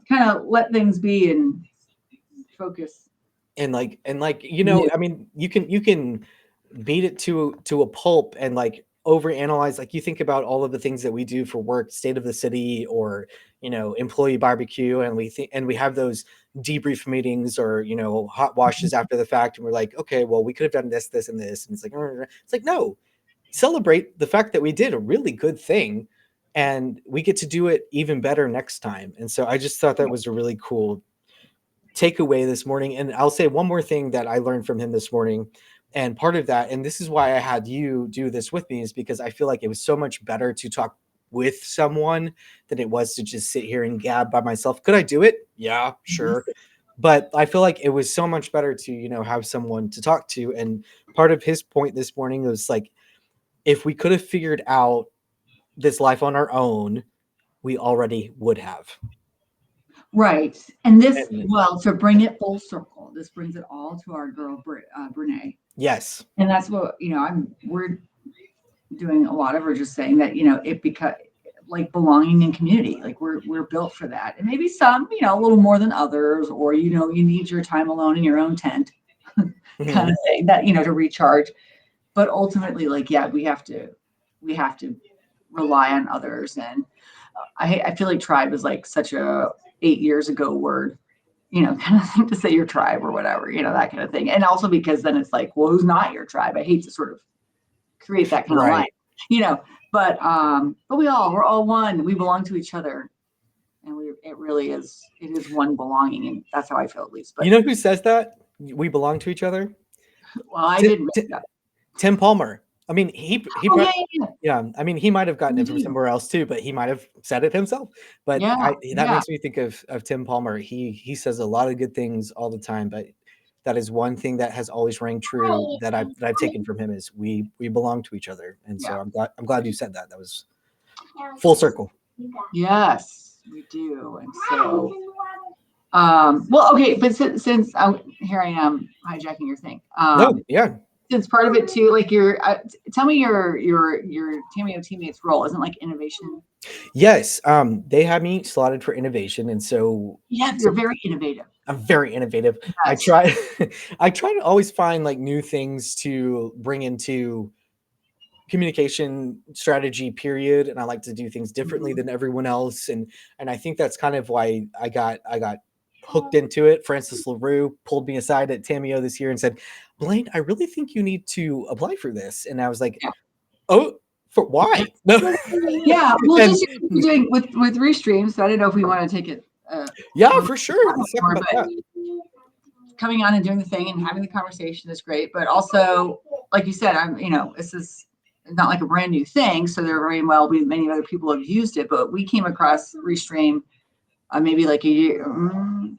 Kind of let things be and focus. And like New. I mean, you can beat it to a pulp, and like overanalyze. Like, you think about all of the things that we do for work, state of the city, or employee barbecue, and we have those debrief meetings, or hot washes after the fact, and we're like, okay, well, we could have done this and this, and it's like, no, celebrate the fact that we did a really good thing, and we get to do it even better next time. And so I just thought that was a really cool takeaway this morning. And I'll say one more thing that I learned from him this morning. And part of that, and this is why I had you do this with me, is because I feel like it was so much better to talk with someone than it was to just sit here and gab by myself. Could I do it? Yeah, sure. But I feel like it was so much better to, have someone to talk to. And part of his point this morning was like, if we could have figured out this life on our own, we already would have. Right. And this, And well, to bring it full circle, this brings it all to our girl, Brene. yes. And that's what, we're doing a lot of, we're just saying that, it because like belonging in community, like we're built for that. And maybe some, a little more than others, or, you need your time alone in your own tent kind of thing that, to recharge. But ultimately, like, yeah, we have to rely on others. And I feel like tribe is like such a 8 years ago word, kind of thing to say your tribe or whatever, that kind of thing. And also because then it's like, well, who's not your tribe? I hate to sort of create that kind of line, Right. but we're all one. We belong to each other. And it really is, it is one belonging. And that's how I feel at least. You But know who says that? We belong to each other? well, I Ti- didn't make Ti- that. Tim Palmer. I mean, he Oh, probably, yeah, yeah, yeah. I mean, he might have gotten yeah. it from somewhere else too, but he might have said it himself. But Yeah, that yeah. makes me think of Tim Palmer. He says a lot of good things all the time, but that is one thing that has always rang true that I've taken from him is we belong to each other. And Yeah. so I'm glad you said that. That was full circle. Yes, we do. And so, well, okay, but since here I am hijacking your thing. No, yeah. Since part of it too, like tell me your Cameo teammates role isn't like innovation. Yes. They had me slotted for innovation. And so Yeah, you're very innovative. I'm very innovative. I Yes. try I try to always find like new things to bring into communication strategy period, and I like to do things differently Mhm. than everyone else, and I think that's kind of why I got hooked into it. Francis LaRue pulled me aside at Tamio this year and said, "Blaine, I really think you need to apply for this." And I was like, Yeah. "Oh, for why?" No. Yeah. Well, And just doing with restreams. So I don't know if we want to take it. yeah, A for sure. Let's talk more, about but that. coming on and doing the thing and having the conversation is great. But also, like you said, this is not like a brand new thing. So there very well be many other people have used it, but we came across Restream maybe like a year,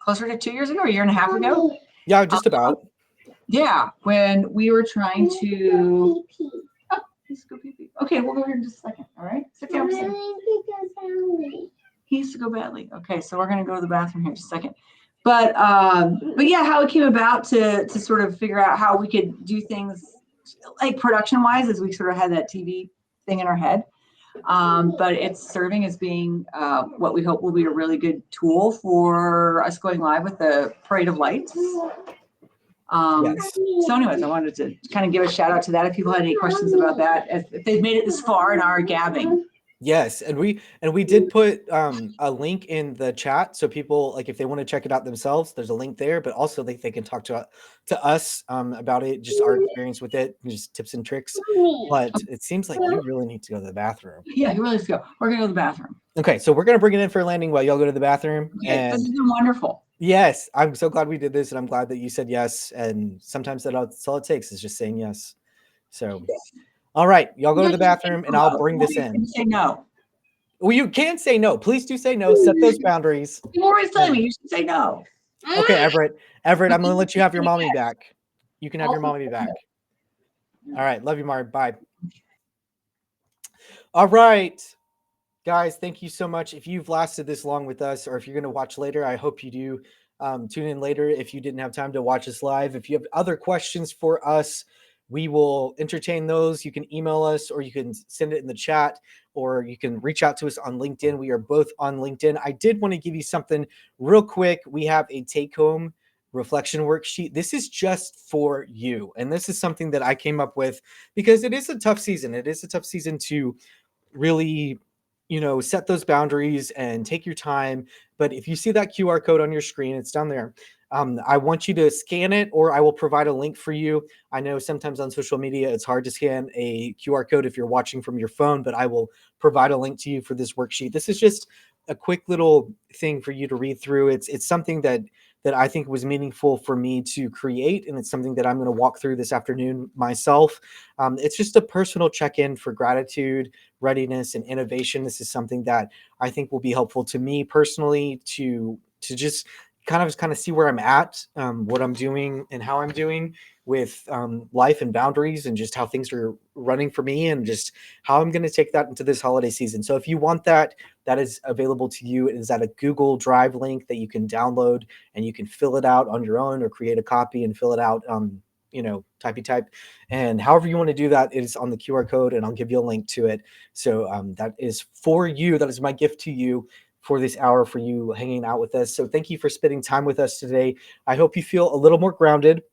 closer to 2 years ago, a year and a half ago. Yeah, just about. Yeah, when we were trying to. Oh, let's go pee pee. Okay, we'll go here in just a second. All right, sit down. He needs to go badly. Okay, so we're gonna go to the bathroom here in just a second. But yeah, how it came about to sort of figure out how we could do things like production wise, as we sort of had that TV thing in our head. But it's serving as being what we hope will be a really good tool for us going live with the Parade of Lights. Yes. So, anyways, I wanted to kind of give a shout out to that. If people had any questions about that, if they've made it this far in our gabbing. Yes, and we did put a link in the chat so people like if they want to check it out themselves, there's a link there, but also they can talk to us about it, just our experience with it, just tips and tricks. But it seems like you really need to go to the bathroom. Yeah, you really just go. We're gonna go to the bathroom. Okay, so we're gonna bring it in for a landing while y'all go to the bathroom. Okay, this has And been wonderful. yes, I'm so glad we did this, and I'm glad that you said yes. And sometimes that's all it takes is just saying yes. So, all right, y'all go to the bathroom, and I'll bring this in. Say no. Well, you can say no. Please do say no. Set those boundaries. You've always telling And me you should say no. okay, Everett. Everett, I'm gonna let you have your mommy back. You can have your mommy back. All right, love you, Mark. Bye. All right, guys, thank you so much. If you've lasted this long with us, or if you're gonna watch later, I hope you do. Tune in later if you didn't have time to watch us live. If you have other questions for us, we will entertain those. You can email us, or you can send it in the chat, or you can reach out to us on LinkedIn. We are both on LinkedIn. I did want to give you something real quick. We have a take-home reflection worksheet. This is just for you. And this is something that I came up with because it is a tough season. It is a tough season to really set those boundaries and take your time. But if you see that QR code on your screen, it's down there. I want you to scan it, or I will provide a link for you. I know sometimes on social media it's hard to scan a QR code if you're watching from your phone, but I will provide a link to you for this worksheet. This is just a quick little thing for you to read through. It's something that that I think was meaningful for me to create. And it's something that I'm going to walk through this afternoon myself. It's just a personal check in for gratitude, readiness, and innovation. This is something that I think will be helpful to me personally to just kind of see where I'm at, what I'm doing, and how I'm doing with life and boundaries, and just how things are running for me, and just how I'm going to take that into this holiday season. So if you want that, that is available to you. It is at a Google Drive link that you can download, and you can fill it out on your own or create a copy and fill it out. Typey type, and however you want to do that is on the QR code, and I'll give you a link to it. So that is for you. That is my gift to you for this hour, for you hanging out with us. So thank you for spending time with us today. I hope you feel a little more grounded,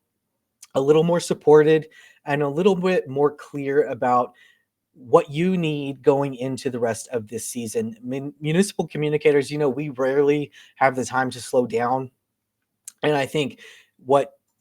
a little more supported, and a little bit more clear about what you need going into the rest of this season. Municipal communicators, we rarely have the time to slow down. And I think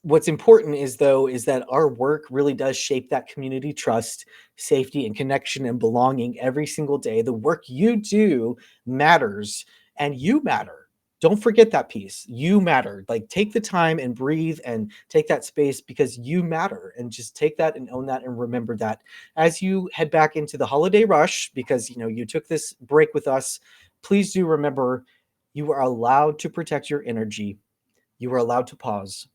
what's important is that our work really does shape that community trust, safety, and connection and belonging every single day. The work you do matters, and you matter. Don't forget that piece. You matter. Like, take the time and breathe and take that space, because you matter, and just take that and own that and remember that as you head back into the holiday rush, because you took this break with us. Please do remember, you are allowed to protect your energy. You are allowed to pause.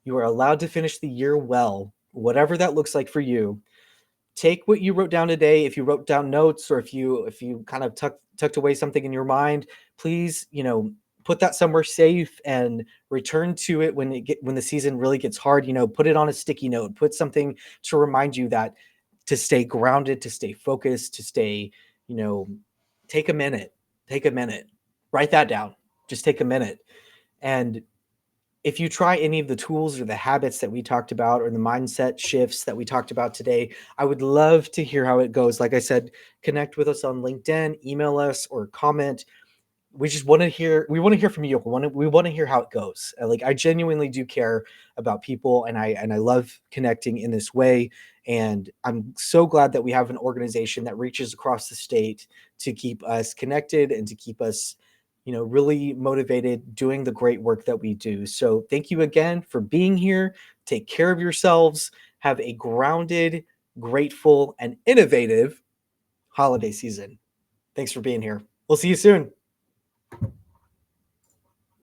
You are allowed to finish the year well, whatever that looks like for you. Take what you wrote down today. If you wrote down notes, or if you kind of tucked away something in your mind, please, put that somewhere safe and return to it when the season really gets hard. Put it on a sticky note. Put something to remind you that to stay grounded, to stay focused, to stay, you know, take a minute. Take a minute. Write that down. Just take a minute. And if you try any of the tools or the habits that we talked about, or the mindset shifts that we talked about today, I would love to hear how it goes. Like I said, connect with us on LinkedIn, email us, or comment. We want to hear from you. We want to hear how it goes. Like, I genuinely do care about people, and I love connecting in this way. And I'm so glad that we have an organization that reaches across the state to keep us connected and to keep us, really motivated doing the great work that we do. So thank you again for being here. Take care of yourselves. Have a grounded, grateful, and innovative holiday season. Thanks for being here. We'll see you soon.